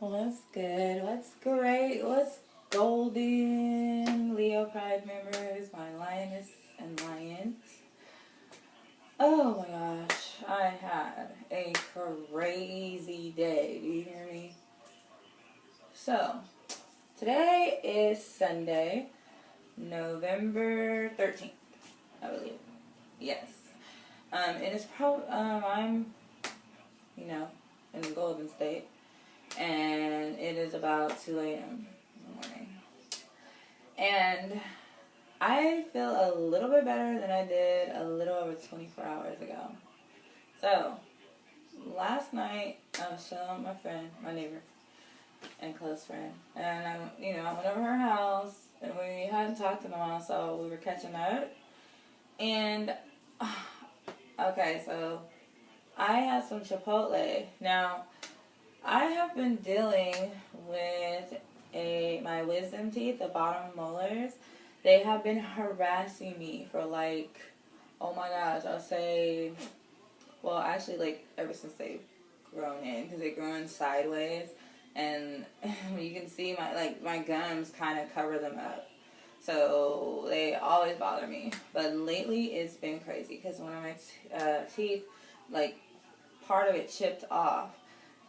What's good? What's great? What's golden? Leo Pride members, my lioness and lions. Oh my gosh, I had a crazy day. Do you hear me? So, today is Sunday, November 13th, I believe. Yes. It is probably, I'm, in the Golden State. And it is about 2 a.m. in the morning. And I feel a little bit better than I did a little over 24 hours ago. So, last night I was chilling with my friend, my neighbor, and close friend. And I went over her house, and we hadn't talked in a while, so we were catching up. And, okay, so I had some Chipotle. Now, I have been dealing with my wisdom teeth, the bottom molars. They have been harassing me for oh my gosh, I'll say, well, actually ever since they've grown in, because they've grown sideways, and you can see my gums kind of cover them up. So they always bother me. But lately it's been crazy, because one of my teeth, part of it chipped off,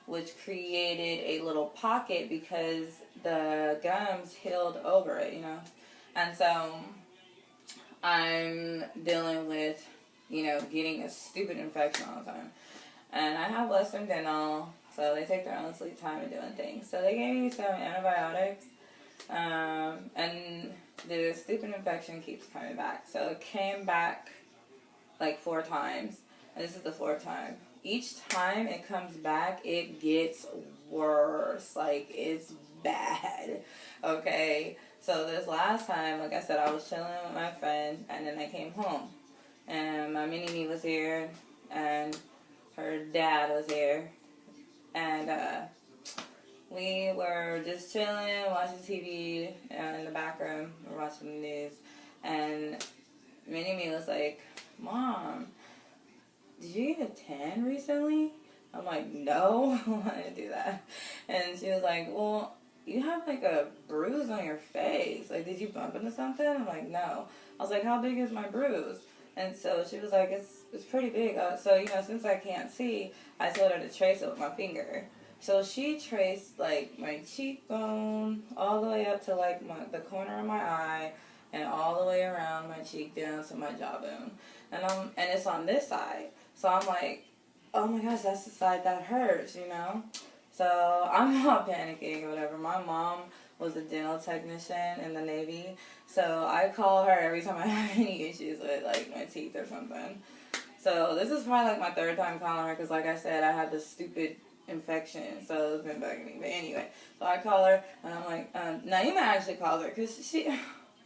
which created a little pocket because the gums healed over it, And so I'm dealing with, getting a stupid infection all the time. And I have Western Dental, so they take their own sweet time in doing things. So they gave me some antibiotics, and the stupid infection keeps coming back. So it came back 4 times, and this is the 4th time. Each time it comes back, it gets worse. It's bad. Okay? So this last time, like I said, I was chilling with my friend, and then I came home. And my mini-me was here, and her dad was here. And we were just chilling, watching TV in the back room. We were watching the news. And mini-me was like, "Mom, did you get a tan recently?" I'm like, "No, I want to do that." And she was like, "Well, you have a bruise on your face. Did you bump into something?" I'm like, "No." I was like, "How big is my bruise?" And so she was like, it's pretty big. So, since I can't see, I told her to trace it with my finger. So she traced my cheekbone all the way up to the corner of my eye, and all the way around my cheek down to my jawbone. And it's on this side. So I'm like, oh my gosh, that's the side that hurts, So I'm not panicking or whatever. My mom was a dental technician in the Navy, so I call her every time I have any issues with my teeth or something. So this is probably my 3rd time calling her, because like I said, I had this stupid infection, so it's been bugging me. But anyway, so I call her, and I'm like, Naima actually calls her, because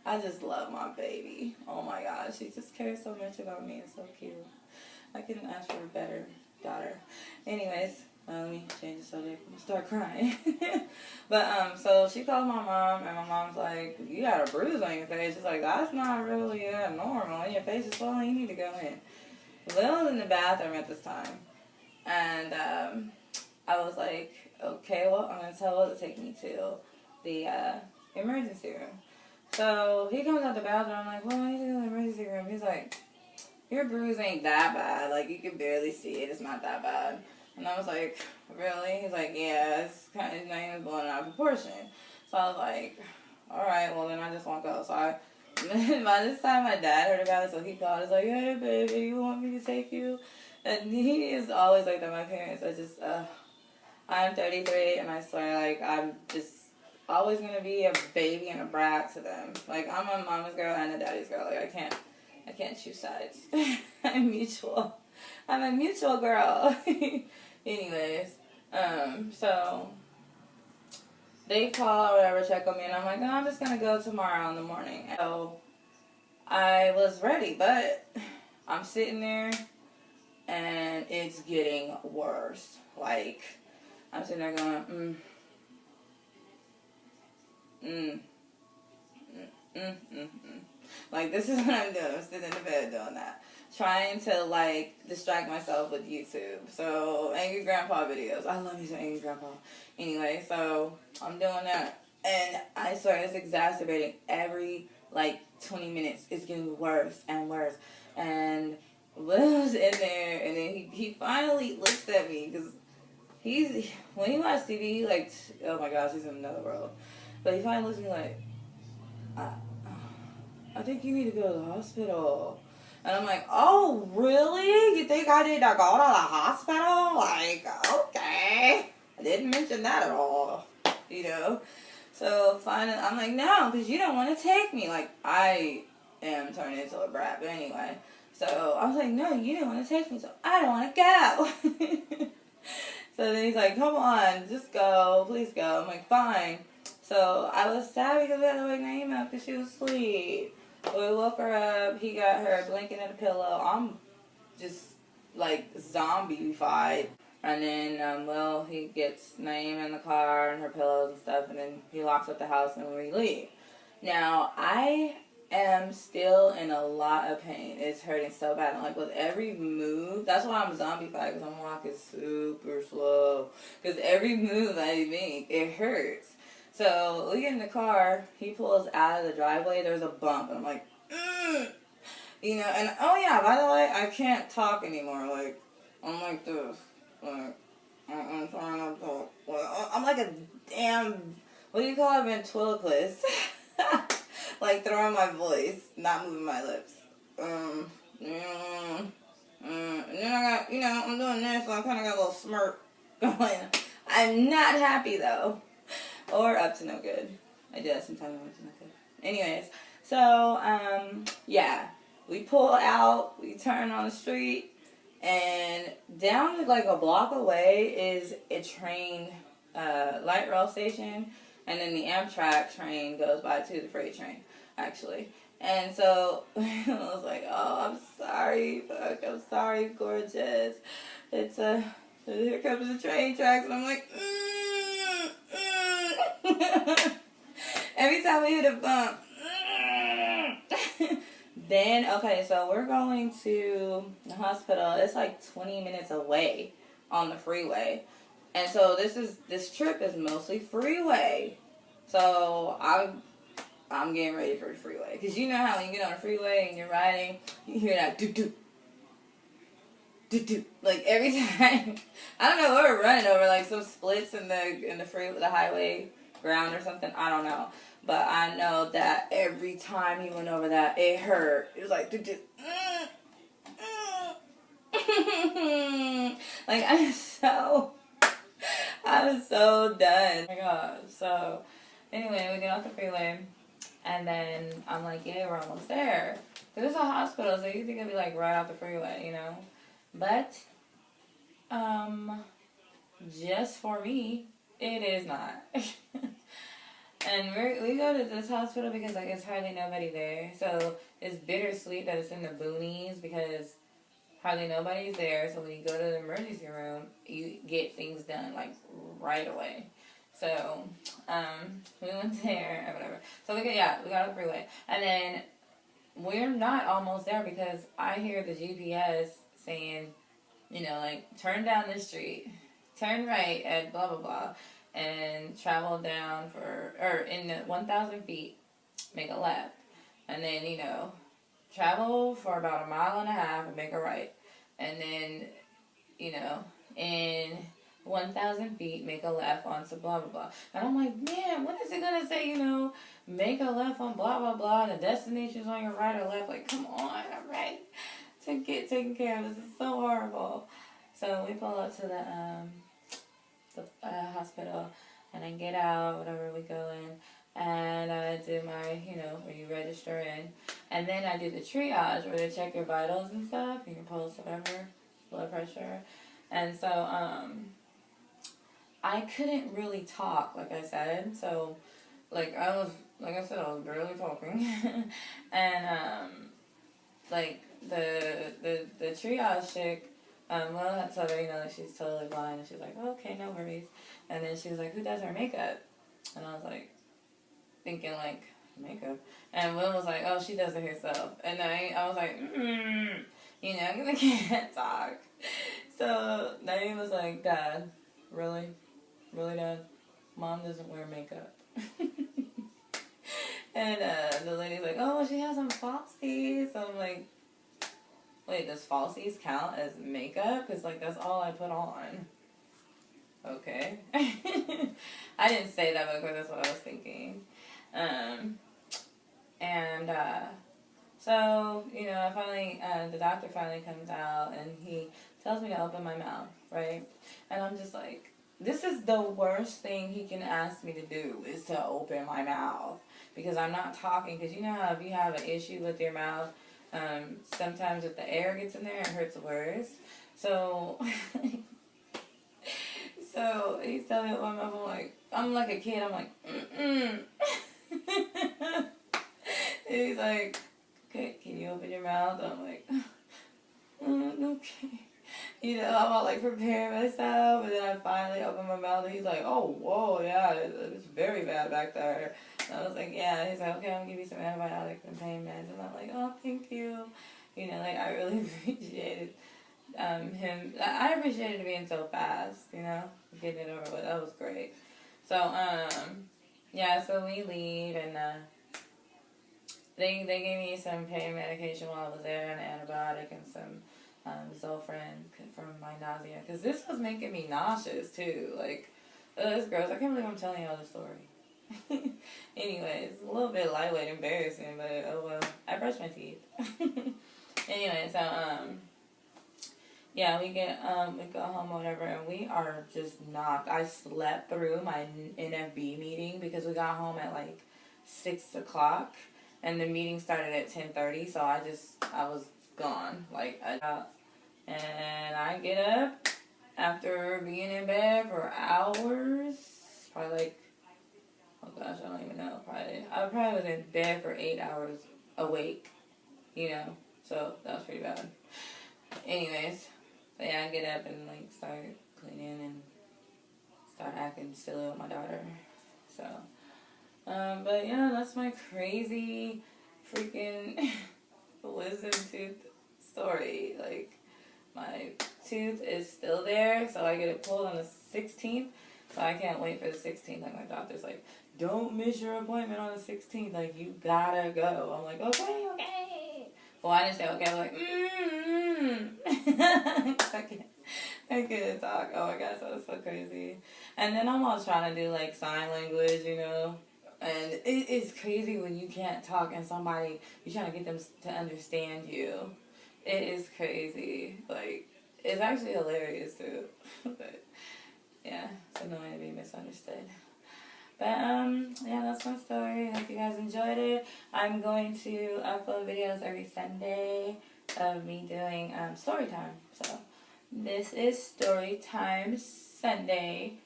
I just love my baby. Oh my gosh, she just cares so much about me. It's so cute. I couldn't ask for a better daughter. Anyways, let me change the subject. I'm gonna start crying. But so she called my mom, and my mom's like, "You got a bruise on your face." She's like, "That's not really normal. Your face is swollen. You need to go in." Lil was in the bathroom at this time, and I was like, "Okay, well, I'm gonna tell Will to take me to the emergency room." So he comes out the bathroom. I'm like, "Well, I need to go to the emergency room." He's like, "Your bruise ain't that bad. You can barely see it. It's not that bad." And I was like, "Really?" He's like, "Yeah, it's not even blown out of proportion." So I was like, "All right, well, then I just won't go." So by this time, my dad heard about it, so he called. He's like, "Hey, baby, you want me to take you?" And he is always like that. My parents are just, I'm 33, and I swear, I'm just always going to be a baby and a brat to them. I'm a mama's girl and a daddy's girl. I can't choose sides. I'm a mutual girl. Anyways, so they call or whatever, check on me, and I'm like, "No, I'm just gonna go tomorrow in the morning." So I was ready, but I'm sitting there, and it's getting worse. I'm sitting there going, this is what I'm doing. I'm sitting in the bed doing that. trying to, like, distract myself with YouTube. So, Angry Grandpa videos. I love me some Angry Grandpa. Anyway, so I'm doing that. And I swear it's exacerbating every, like, 20 minutes. It's getting worse and worse. And Will's in there, and then he finally looks at me, because when he watches TV, he like, oh my gosh, he's in another world. But he finally looks at me like, I think you need to go to the hospital. And I'm like, oh, really? You think I need to go to the hospital? Like, okay. I didn't mention that at all, you know? So finally, I'm like, no, because you don't want to take me. Like, I am turning into a brat, but anyway. So I was like, no, you didn't want to take me, so I don't want to go. So then he's like, come on, just go, please go. I'm like, fine. So I was sad because we had to wake Naima up because she was asleep. We woke her up. He got her a blanket and a pillow. I'm just, like, zombie-fied. And then, well, he gets Naima in the car and her pillows and stuff, and then he locks up the house and we leave. Now, I am still in a lot of pain. It's hurting so bad. And, like, with every move, that's why I'm zombie-fied, because I'm walking super slow. Because every move I make, it hurts. So we get in the car, he pulls out of the driveway, there's a bump, and I'm like, you know, and oh yeah, by the way, I can't talk anymore, like, I'm like this, like, I'm trying not to talk, I'm like a damn, what do you call it, ventriloquist, like throwing my voice, not moving my lips, and then I got, you know, I'm doing this, so I kind of got a little smirk going. I'm not happy though. Or up to no good. I do that sometimes when I'm up to no good. Anyways, so, yeah. We pull out, we turn on the street, and down like a block away is a train, light rail station, and then the Amtrak train goes by to the freight train, actually. And so, I was like, oh, I'm sorry, fuck, I'm sorry, gorgeous. It's here comes the train tracks, and I'm like, every time we hit a bump. Then, okay, so we're going to the hospital. It's like 20 minutes away on the freeway. And so this trip is mostly freeway. So I'm getting ready for the freeway. Because you know how when you get on the freeway and you're riding, you hear that doo-doo. Do-do. Like every time. I don't know, we were running over like some splits in the freeway, the highway ground or something. I don't know. But I know that every time he went over that, it hurt. It was like, do-do. Like, I was so done. Oh my God. So, anyway, we get off the freeway. And then I'm like, yeah, we're almost there. Because it's a hospital, so you think it'd be like right off the freeway, you know? But, just for me, it is not. And we go to this hospital because, like, it's hardly nobody there. So, it's bittersweet that it's in the boonies because hardly nobody's there. So, when you go to the emergency room, you get things done, like, right away. So, we went there and whatever. So, we got on the freeway. And then, we're not almost there because I hear the GPS saying, you know, like, turn down this street, turn right at blah, blah, blah. And travel down in the 1,000 feet, make a left. And then, you know, travel for about 1.5 miles and make a right. And then, you know, in 1,000 feet, make a left onto blah, blah, blah. And I'm like, man, when is it going to say, you know, make a left on blah, blah, blah, the destination's on your right or left? Like, come on, I'm ready to get taken care of. This is so horrible. So we pull up to the hospital, and I get out, whatever, we go in, and I do my, you know, where you register in, and then I do the triage, where they check your vitals and stuff, and your pulse, whatever, blood pressure, and so, I couldn't really talk, like I said, so, like I was barely talking, and, like, the triage chick, well, I told her, you know, that she's totally blind, and she's like, oh, okay, no worries. And then she was like, who does her makeup? And I was like, thinking, like, makeup? And Will was like, oh, she does it herself. And I was like, You know, because I can't talk. So Naeem was like, Dad, really? Really, Dad? Mom doesn't wear makeup. And the lady's like, oh, she has some falsies. So I'm like, wait, does falsies count as makeup? Because, like, that's all I put on. Okay. I didn't say that, but of course that's what I was thinking. And so, you know, I finally, the doctor finally comes out and he tells me to open my mouth, right? And I'm just like, this is the worst thing he can ask me to do, is to open my mouth. Because I'm not talking, because you know how if you have an issue with your mouth, sometimes if the air gets in there, it hurts worse. So, so he's telling me to open my mouth, I'm like a kid, I'm like, mm-mm. He's like, okay, can you open your mouth? I'm like, okay. You know, I'm all like preparing myself, and then I finally open my mouth, and he's like, oh, whoa, yeah, it's very bad back there. And I was like, yeah. He's like, okay, I'm gonna give you some antibiotics and pain meds. And I'm like, oh, thank you. You know, like, I really appreciated him. I appreciated being so fast, you know, getting it over with. That was great. So, yeah, so we leave, and they gave me some pain medication while I was there, and an antibiotic, and some Zofran from my nausea, because this was making me nauseous too. Like, it's gross. I can't believe I'm telling y'all this story. Anyways, a little bit lightweight, embarrassing, but oh well. I brushed my teeth. Anyway, so yeah, we go home or whatever, and we are just knocked. I slept through my NFB meeting because we got home at like 6 o'clock, and the meeting started at 10:30. So I was gone. Like, and I get up after being in bed for hours, probably like, oh gosh, I don't even know, I probably was in bed for 8 hours awake, you know, so that was pretty bad. Anyways, so yeah, I get up and like start cleaning and start acting silly with my daughter, so, but yeah, that's my crazy freaking wisdom tooth story. Like, my tooth is still there, so I get it pulled on the 16th. So I can't wait for the 16th. Like, my doctor's like, don't miss your appointment on the 16th. Like, you gotta go. I'm like, okay. Well, I didn't say okay. I'm like, I can't talk. Oh my gosh, that was so crazy. And then I'm all trying to do like sign language, you know. And it's crazy when you can't talk and you're trying to get them to understand you. It is crazy. Like, it's actually hilarious too. But yeah, it's annoying to be misunderstood. But yeah, that's my story. Hope you guys enjoyed it. I'm going to upload videos every Sunday of me doing story time. So this is Storytimes Sunday,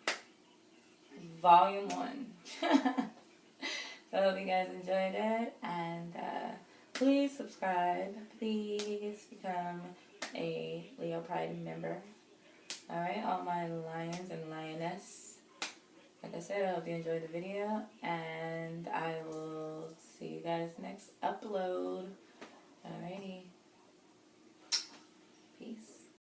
Volume 1. So I hope you guys enjoyed it, and please subscribe. Please become a Leo Pride member. Alright, all my lions and lioness. Like I said, I hope you enjoyed the video, and I will see you guys next upload. Alrighty.